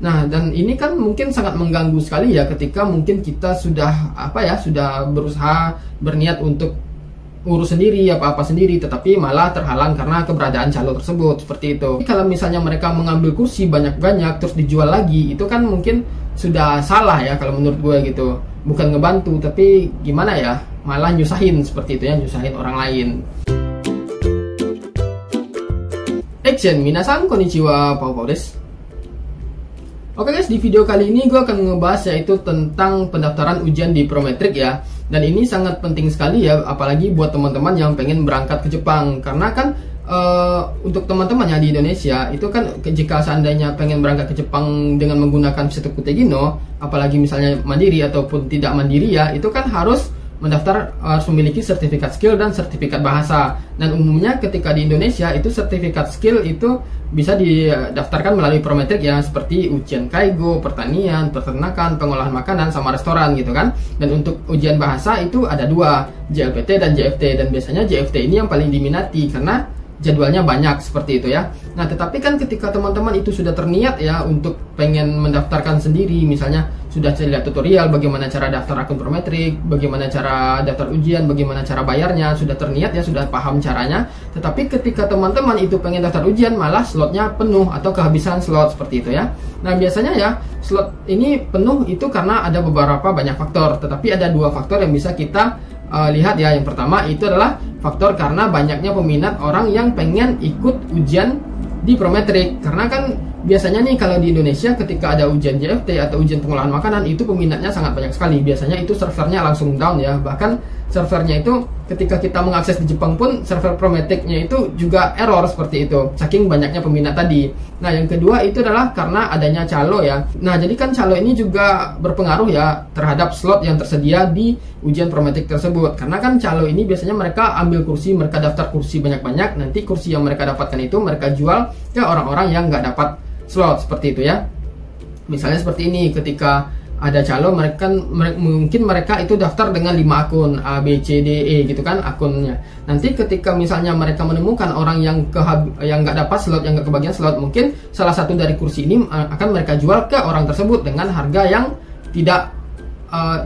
Nah, dan ini kan mungkin sangat mengganggu sekali ya ketika mungkin kita sudah sudah berusaha berniat untuk urus sendiri apa-apa sendiri, tetapi malah terhalang karena keberadaan calo tersebut, seperti itu. Kalau misalnya mereka mengambil kursi banyak-banyak terus dijual lagi, itu kan mungkin sudah salah ya kalau menurut gue gitu. Bukan ngebantu, tapi gimana ya, malah nyusahin seperti itu ya, nyusahin orang lain. Action, minasan konnichiwa, pau desu. Oke guys, di video kali ini gue akan ngebahas yaitu tentang pendaftaran ujian di Prometric ya. Dan ini sangat penting sekali ya, apalagi buat teman-teman yang pengen berangkat ke Jepang. Karena kan untuk teman-teman yang di Indonesia itu kan jika seandainya pengen berangkat ke Jepang dengan menggunakan Seto Kutegino, apalagi misalnya mandiri ataupun tidak mandiri ya, itu kan harus harus memiliki sertifikat skill dan sertifikat bahasa. Dan umumnya ketika di Indonesia itu sertifikat skill itu bisa didaftarkan melalui Prometric ya, seperti ujian kaigo, pertanian, peternakan, pengolahan makanan, sama restoran gitu kan. Dan untuk ujian bahasa itu ada dua, JLPT dan JFT. Dan biasanya JFT ini yang paling diminati karena jadwalnya banyak, seperti itu ya. Nah, tetapi kan ketika teman-teman itu sudah terniat ya untuk pengen mendaftarkan sendiri, misalnya sudah lihat tutorial bagaimana cara daftar akun Prometric, bagaimana cara daftar ujian, bagaimana cara bayarnya, sudah terniat ya, sudah paham caranya. Tetapi ketika teman-teman itu pengen daftar ujian, malah slotnya penuh atau kehabisan slot, seperti itu ya. Nah, biasanya ya slot ini penuh itu karena ada beberapa banyak faktor, tetapi ada dua faktor yang bisa kita lihat ya. Yang pertama itu adalah faktor karena banyaknya peminat orang yang pengen ikut ujian di Prometric. Karena kan biasanya nih kalau di Indonesia ketika ada ujian JFT atau ujian pengolahan makanan itu peminatnya sangat banyak sekali. Biasanya itu servernya langsung down ya. Bahkan servernya itu ketika kita mengakses di Jepang pun server Prometric-nya itu juga error, seperti itu, saking banyaknya peminat tadi. Nah, yang kedua itu adalah karena adanya calo ya. Nah, jadi kan calo ini juga berpengaruh ya terhadap slot yang tersedia di ujian Prometric tersebut. Karena kan calo ini biasanya mereka ambil kursi, mereka daftar kursi banyak-banyak, nanti kursi yang mereka dapatkan itu mereka jual ke orang-orang yang nggak dapat slot, seperti itu ya. Misalnya seperti ini, ketika ada calo mungkin mereka itu daftar dengan 5 akun A, B, C, D, E gitu kan akunnya. Nanti ketika misalnya mereka menemukan orang yang nggak dapat slot, yang nggak kebagian slot, mungkin salah satu dari kursi ini akan mereka jual ke orang tersebut dengan harga yang tidak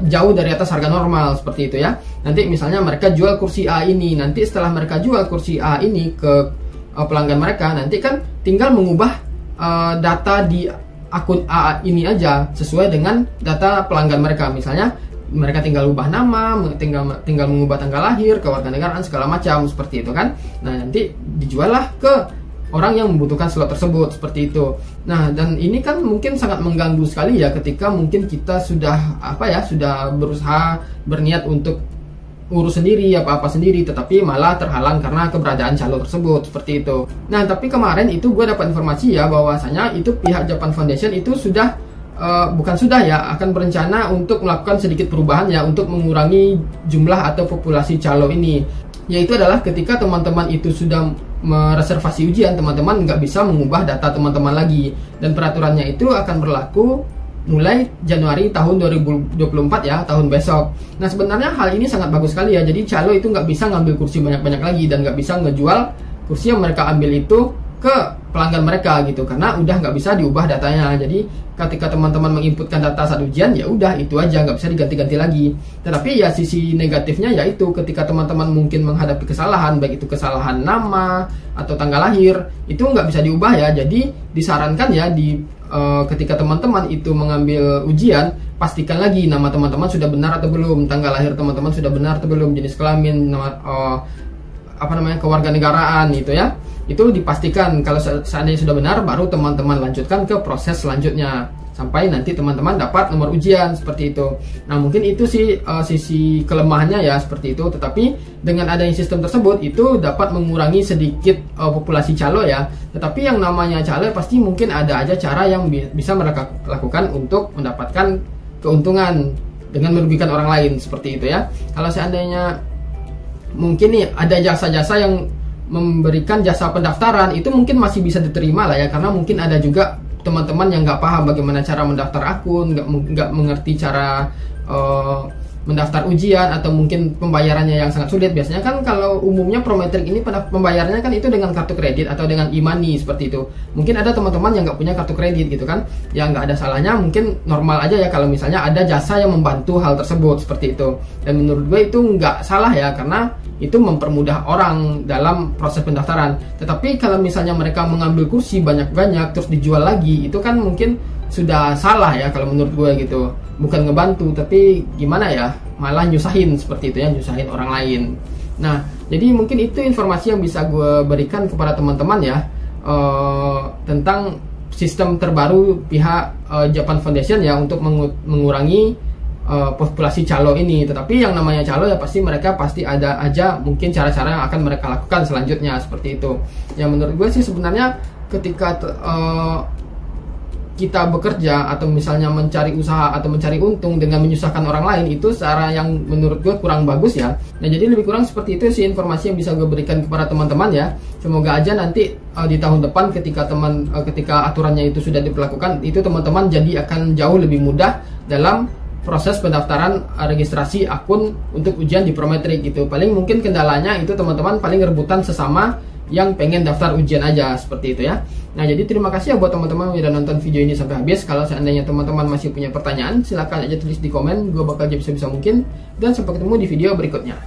jauh dari atas harga normal, seperti itu ya. Nanti misalnya mereka jual kursi A ini, nanti setelah mereka jual kursi A ini ke pelanggan mereka, nanti kan tinggal mengubah data di akun A ini aja sesuai dengan data pelanggan mereka. Misalnya mereka tinggal ubah nama, tinggal mengubah tanggal lahir, kewarganegaraan, segala macam, seperti itu kan. Nah, nanti dijual lah ke orang yang membutuhkan slot tersebut, seperti itu. Nah, dan ini kan mungkin sangat mengganggu sekali ya ketika mungkin kita sudah sudah berusaha berniat untuk urus sendiri apa-apa sendiri, tetapi malah terhalang karena keberadaan calo tersebut, seperti itu. Nah, tapi kemarin itu gue dapat informasi ya bahwasanya itu pihak Japan Foundation itu sudah akan berencana untuk melakukan sedikit perubahan ya untuk mengurangi jumlah atau populasi calo ini. Yaitu adalah ketika teman-teman itu sudah mereservasi ujian, teman-teman nggak bisa mengubah data teman-teman lagi, dan peraturannya itu akan berlaku mulai Januari tahun 2024 ya, tahun besok. Nah, sebenarnya hal ini sangat bagus sekali ya. Jadi calo itu nggak bisa ngambil kursi banyak-banyak lagi dan nggak bisa ngejual kursi yang mereka ambil itu ke pelanggan mereka gitu, karena udah nggak bisa diubah datanya. Jadi ketika teman-teman menginputkan data saat ujian, ya udah itu aja, nggak bisa diganti-ganti lagi. Tetapi ya sisi negatifnya yaitu ketika teman-teman mungkin menghadapi kesalahan, baik itu kesalahan nama atau tanggal lahir, itu nggak bisa diubah ya. Jadi disarankan ya ketika teman-teman itu mengambil ujian, pastikan lagi nama teman-teman sudah benar atau belum, tanggal lahir teman-teman sudah benar atau belum, jenis kelamin, kewarganegaraan gitu ya. Itu dipastikan. Kalau seandainya sudah benar, baru teman-teman lanjutkan ke proses selanjutnya sampai nanti teman-teman dapat nomor ujian, seperti itu. Nah, mungkin itu sih sisi kelemahannya ya, seperti itu. Tetapi dengan adanya sistem tersebut itu dapat mengurangi sedikit populasi calo ya. Tetapi yang namanya calo pasti mungkin ada aja cara yang bisa mereka lakukan untuk mendapatkan keuntungan dengan merugikan orang lain, seperti itu ya. Kalau seandainya mungkin nih ada jasa-jasa yang memberikan jasa pendaftaran, itu mungkin masih bisa diterima lah ya, karena mungkin ada juga teman-teman yang nggak paham bagaimana cara mendaftar akun, nggak mengerti cara mendaftar ujian atau mungkin pembayarannya yang sangat sulit. Biasanya kan kalau umumnya Prometric ini pembayarannya kan itu dengan kartu kredit atau dengan e-money seperti itu. Mungkin ada teman-teman yang nggak punya kartu kredit gitu kan, ya nggak ada salahnya, mungkin normal aja ya kalau misalnya ada jasa yang membantu hal tersebut seperti itu. Dan menurut gue itu nggak salah ya, karena itu mempermudah orang dalam proses pendaftaran. Tetapi kalau misalnya mereka mengambil kursi banyak-banyak terus dijual lagi, itu kan mungkin sudah salah ya kalau menurut gue gitu. Bukan ngebantu, tapi gimana ya, malah nyusahin seperti itu ya, nyusahin orang lain. Nah, jadi mungkin itu informasi yang bisa gue berikan kepada teman-teman ya, tentang sistem terbaru pihak Japan Foundation ya, untuk mengurangi populasi calo ini. Tetapi yang namanya calo ya mereka pasti ada aja mungkin cara-cara yang akan mereka lakukan selanjutnya seperti itu. Yang menurut gue sih sebenarnya ketika kita bekerja atau misalnya mencari usaha atau mencari untung dengan menyusahkan orang lain, itu cara yang menurut gue kurang bagus ya. Nah, jadi lebih kurang seperti itu sih informasi yang bisa gue berikan kepada teman-teman ya. Semoga aja nanti di tahun depan ketika aturannya itu sudah diberlakukan, itu teman-teman jadi akan jauh lebih mudah dalam proses pendaftaran registrasi akun untuk ujian di Prometric gitu. Paling mungkin kendalanya itu teman-teman paling rebutan sesama yang pengen daftar ujian aja seperti itu ya. Nah, jadi terima kasih ya buat teman-teman yang udah nonton video ini sampai habis. Kalau seandainya teman-teman masih punya pertanyaan, silahkan aja tulis di komen, gue bakal jawab sebisa mungkin. Dan sampai ketemu di video berikutnya.